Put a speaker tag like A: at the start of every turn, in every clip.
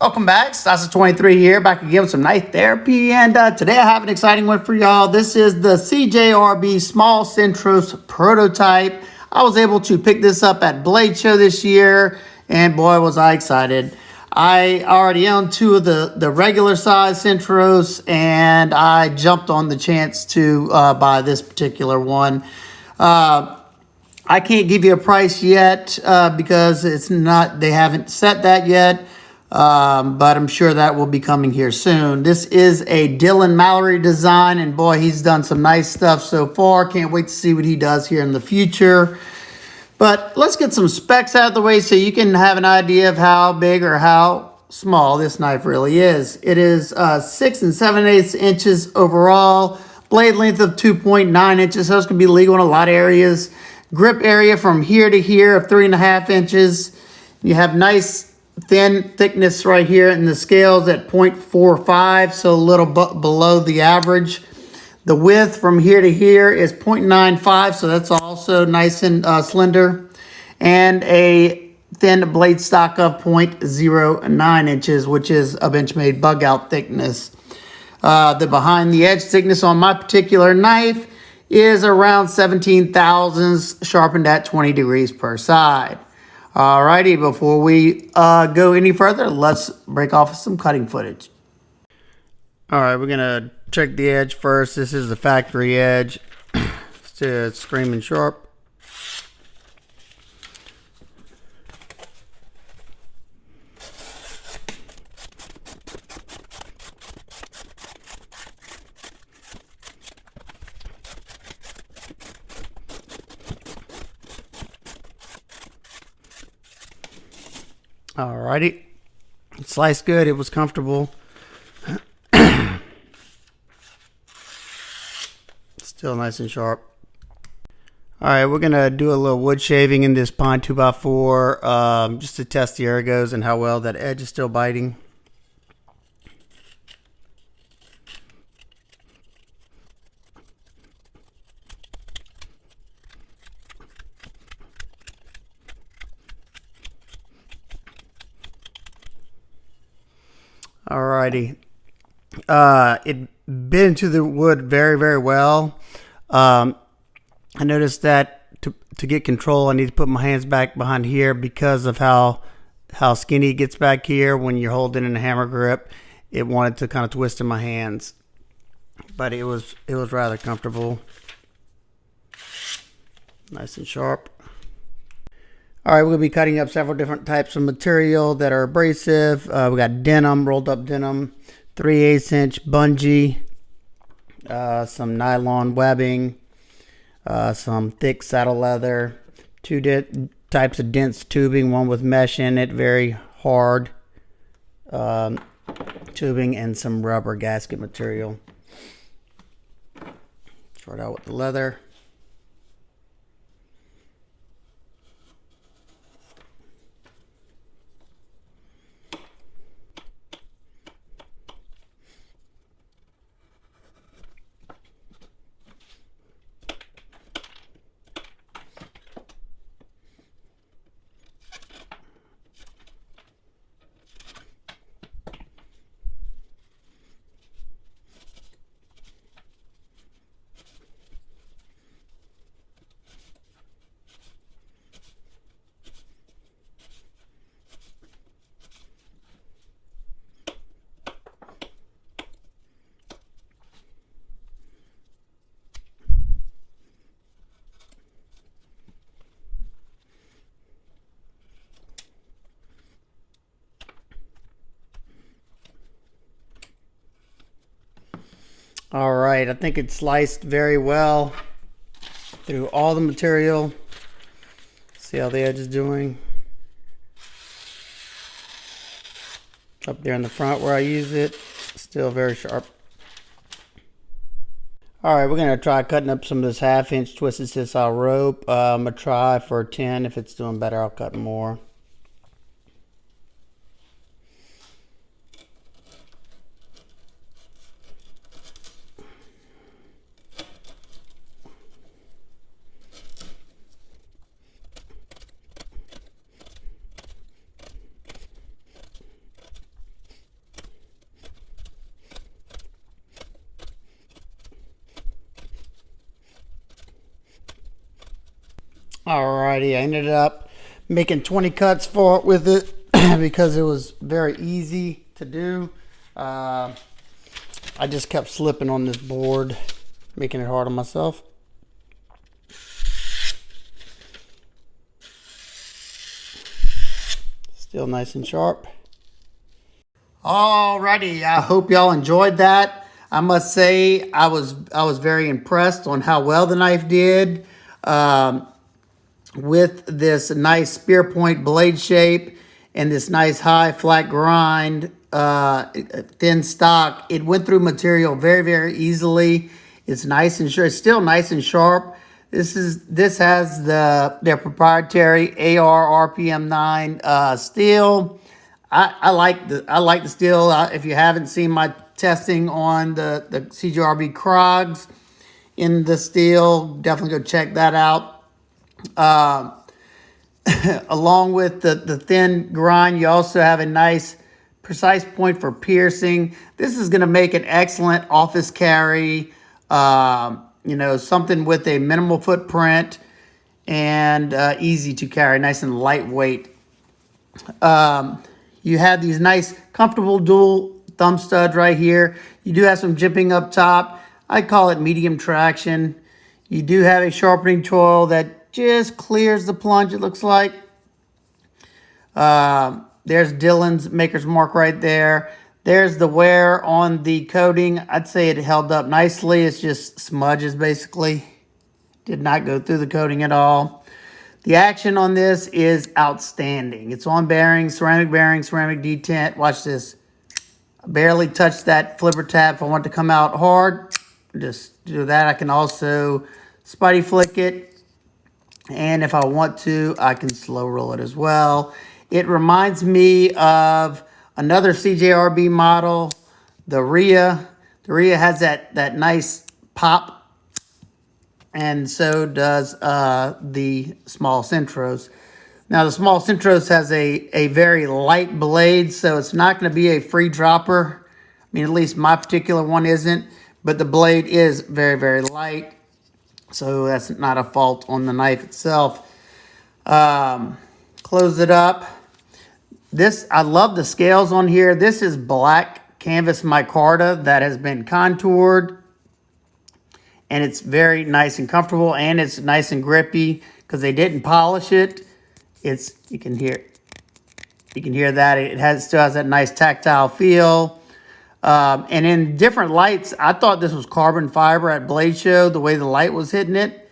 A: Welcome back, Stassa 23 here, back again with some knife therapy, and today I have an exciting one for y'all. This is the CJRB Small Centros prototype. I was able to pick this up at Blade Show this year, and boy was I excited. I already own two of the regular size Centros, and I jumped on the chance to buy this particular one. I can't give you a price yet because it's not, they haven't set that yet, but I'm sure that will be coming here soon. This is a Dylan Mallory design, and boy, he's done some nice stuff so far. Can't wait to see what he does here in the future. But let's get some specs out of the way so you can have an idea of how big or how small this knife really is. It is 6 7/8 inches overall, blade length of 2.9 inches, so it's going to be legal in a lot of areas. Grip area from here to here of 3.5 inches. You have nice thin thickness right here in the scales at 0.45, so a little below the average. The width from here to here is 0.95, so that's also nice and slender. And a thin blade stock of 0.09 inches, which is a Benchmade bug out thickness. The behind the edge thickness on my particular knife is around 17 thousandths, sharpened at 20 degrees per side. Alrighty, before we go any further, let's break off some cutting footage. Alright, we're gonna check the edge first. This is the factory edge. Still screaming sharp. Alrighty, it sliced good. It was comfortable. Still nice and sharp. Alright, we're gonna do a little wood shaving in this pine 2x4 just to test the ergos and how well that edge is still biting. Alrighty, it bit into the wood very, very well. I noticed that to get control, I need to put my hands back behind here because of how skinny it gets back here when you're holding in a hammer grip. It wanted to kind of twist in my hands, but it was rather comfortable. Nice and sharp. Alright, we're going to be cutting up several different types of material that are abrasive. We got denim, rolled up denim, 3/8 inch bungee, some nylon webbing, some thick saddle leather, two types of dense tubing, one with mesh in it, very hard tubing, and some rubber gasket material. Start out with the leather. Alright, I think it sliced very well through all the material. See how the edge is doing. Up there in the front where I use it, still very sharp. Alright, we're going to try cutting up some of this 1/2 inch twisted sisal rope. I'm going to try for 10. If it's doing better, I'll cut more. Alrighty, I ended up making 20 cuts for it with it because it was very easy to do. I just kept slipping on this board, making it hard on myself. Still nice and sharp. Alrighty, I hope y'all enjoyed that. I must say I was very impressed on how well the knife did. With this nice spear point blade shape and this nice high flat grind, thin stock, it went through material very, very easily. It's nice and sharp. It's still nice and sharp. This has their proprietary AR RPM 9 steel. I like the steel. If you haven't seen my testing on the CJRB Krogs in the steel, definitely go check that out. Along with the thin grind, you also have a nice precise point for piercing. This is going to make an excellent office carry, something with a minimal footprint and easy to carry, nice and lightweight. You have these nice comfortable dual thumb studs right here. You do have some jimping up top. I call it medium traction. You do have a sharpening tool that just clears the plunge, it looks like. There's Dillon's maker's mark right there. There's the wear on the coating. I'd say it held up nicely. It's just smudges, basically. Did not go through the coating at all. The action on this is outstanding. It's on bearings, ceramic detent. Watch this. I barely touched that flipper tab. If I want to come out hard, just do that. I can also spidey flick it. And if I want to, I can slow roll it as well. It reminds me of another CJRB model, the Rhea. The Rhea has that nice pop, and so does the small Centros. Now, the small Centros has a very light blade, so it's not going to be a free dropper. I mean, at least my particular one isn't, but the blade is very, very light. So that's not a fault on the knife itself. Close it up. I love the scales on here. This is black canvas micarta that has been contoured. And it's very nice and comfortable, and it's nice and grippy because they didn't polish it. You can hear that. It still has that nice tactile feel. And in different lights, I thought this was carbon fiber at Blade Show, the way the light was hitting it.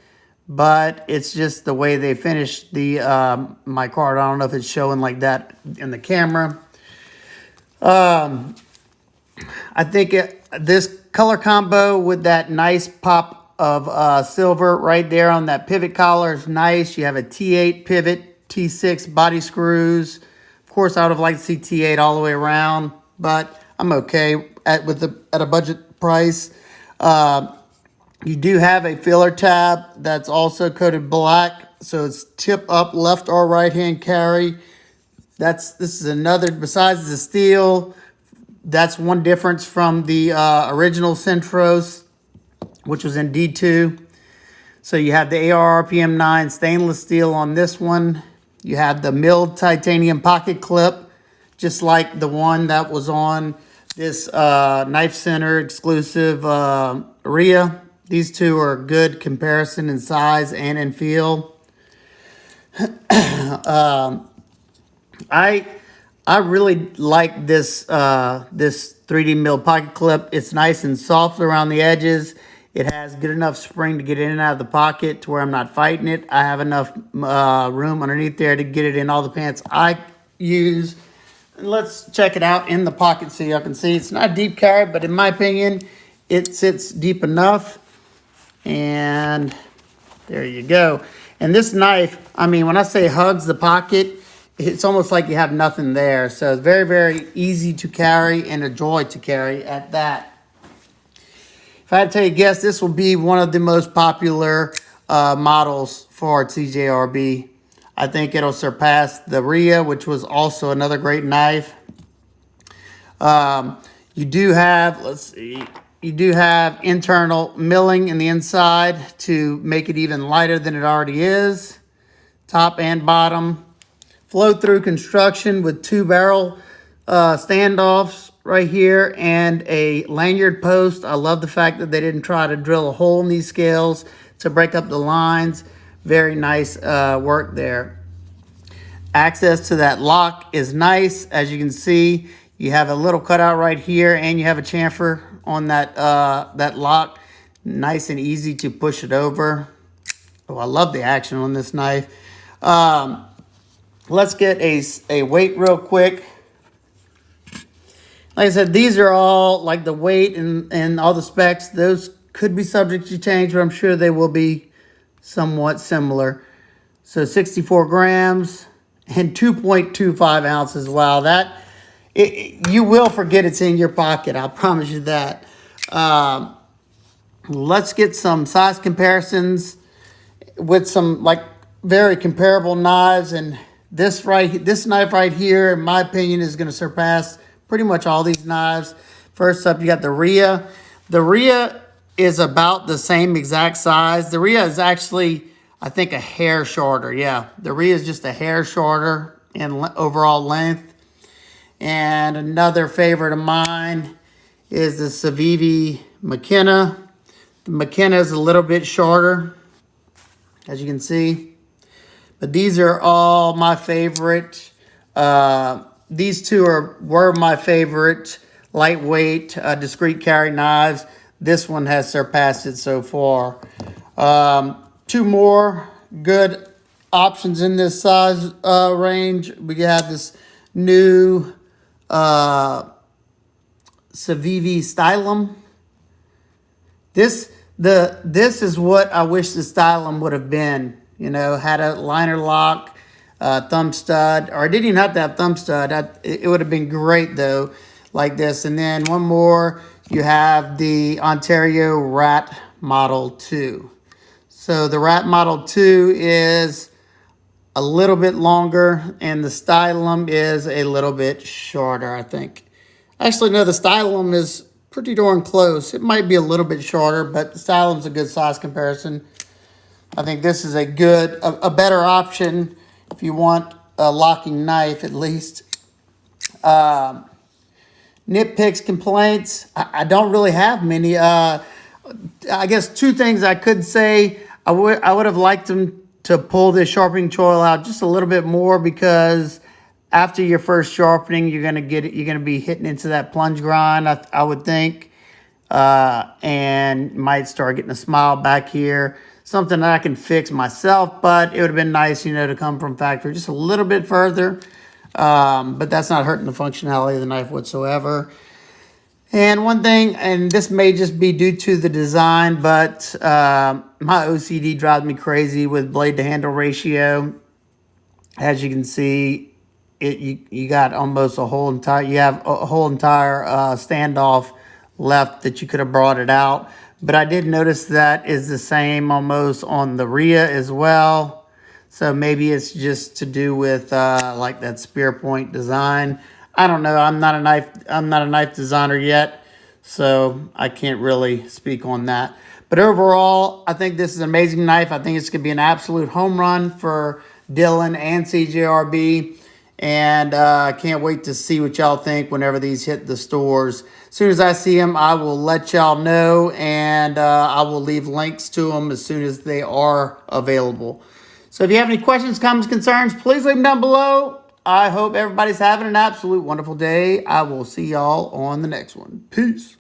A: But it's just the way they finished the micarta. I don't know if it's showing like that in the camera. I think this color combo with that nice pop of silver right there on that pivot collar is nice. You have a T8 pivot, T6 body screws. Of course, I would have liked to see T8 all the way around, but I'm okay at a budget price. You do have a filler tab that's also coated black, so it's tip up left or right hand carry. This is another, besides the steel, that's one difference from the original Centros, which was in D2. So you have the AR RPM 9 stainless steel on this one. You have the milled titanium pocket clip, just like the one that was on this Knife Center exclusive Rhea. These two are a good comparison in size and in feel. I really like this 3D milled pocket clip. It's nice and soft around the edges. It has good enough spring to get in and out of the pocket to where I'm not fighting it. I have enough room underneath there to get it in all the pants I use. And let's check it out in the pocket so y'all can see. It's not a deep carry, but in my opinion, it sits deep enough. And there you go. And this knife, I mean, when I say hugs the pocket, it's almost like you have nothing there. So it's very, very easy to carry and a joy to carry at that. If I had to take a guess, this will be one of the most popular models for CJRB. I think it'll surpass the Rhea, which was also another great knife. You do have, you do have internal milling in the inside to make it even lighter than it already is. top and bottom. Flow-through construction with 2-barrel standoffs right here and a lanyard post. I love the fact that they didn't try to drill a hole in these scales to break up the lines. Very nice work there. Access to that lock is nice. As you can see, you have a little cutout right here and you have a chamfer on that lock. Nice and easy to push it over. Oh, I love the action on this knife. Let's get a weight real quick. Like I said, these are all like the weight and all the specs. Those could be subject to change, but I'm sure they will be somewhat similar. So 64 grams and 2.25 ounces. Wow, you will forget it's in your pocket. I'll promise you that. Let's get some size comparisons with some like very comparable knives, and this knife right here, in my opinion, is going to surpass pretty much all these knives. First up, you got the Rhea. The Rhea is about the same exact size. The Rhea is actually, I think, a hair shorter. Yeah, the Rhea is just a hair shorter in overall length. And another favorite of mine is the Civivi McKenna. The McKenna is a little bit shorter, as you can see. But these are all my favorite. These two were my favorite lightweight, discrete carry knives. This one has surpassed it so far. Two more good options in this size range. We have this new Civivi Stylum. This is what I wish the Stylum would have been. You know, had a liner lock, thumb stud, or I didn't even have to have thumb stud. It would have been great though, like this. And then one more, you have the Ontario Rat Model 2. So the Rat Model 2 is a little bit longer, and the Stylum is a little bit shorter, I think. Actually, no, the Stylum is pretty darn close. It might be a little bit shorter, but the Stylum's a good size comparison. I think this is a better option if you want a locking knife, at least. Nitpicks, complaints, I don't really have many. I guess two things I could say. I would have liked them to pull this sharpening choil out just a little bit more, because after your first sharpening, you're gonna be hitting into that plunge grind, I would think, and might start getting a smile back here. Something that I can fix myself, but it would have been nice, you know, to come from factory just a little bit further. But that's not hurting the functionality of the knife whatsoever. And one thing, and this may just be due to the design, but my OCD drives me crazy with blade to handle ratio. As you can see, you got almost a whole entire, standoff left that you could have brought it out. But I did notice that is the same almost on the Rhea as well. So maybe it's just to do with like that spear point design. I don't know. I'm not a knife designer yet, so I can't really speak on that. But overall, I think this is an amazing knife. I think it's going to be an absolute home run for Dylan and CJRB. And I can't wait to see what y'all think whenever these hit the stores. As soon as I see them, I will let y'all know, and I will leave links to them as soon as they are available. So if you have any questions, comments, concerns, please leave them down below. I hope everybody's having an absolute wonderful day. I will see y'all on the next one. Peace.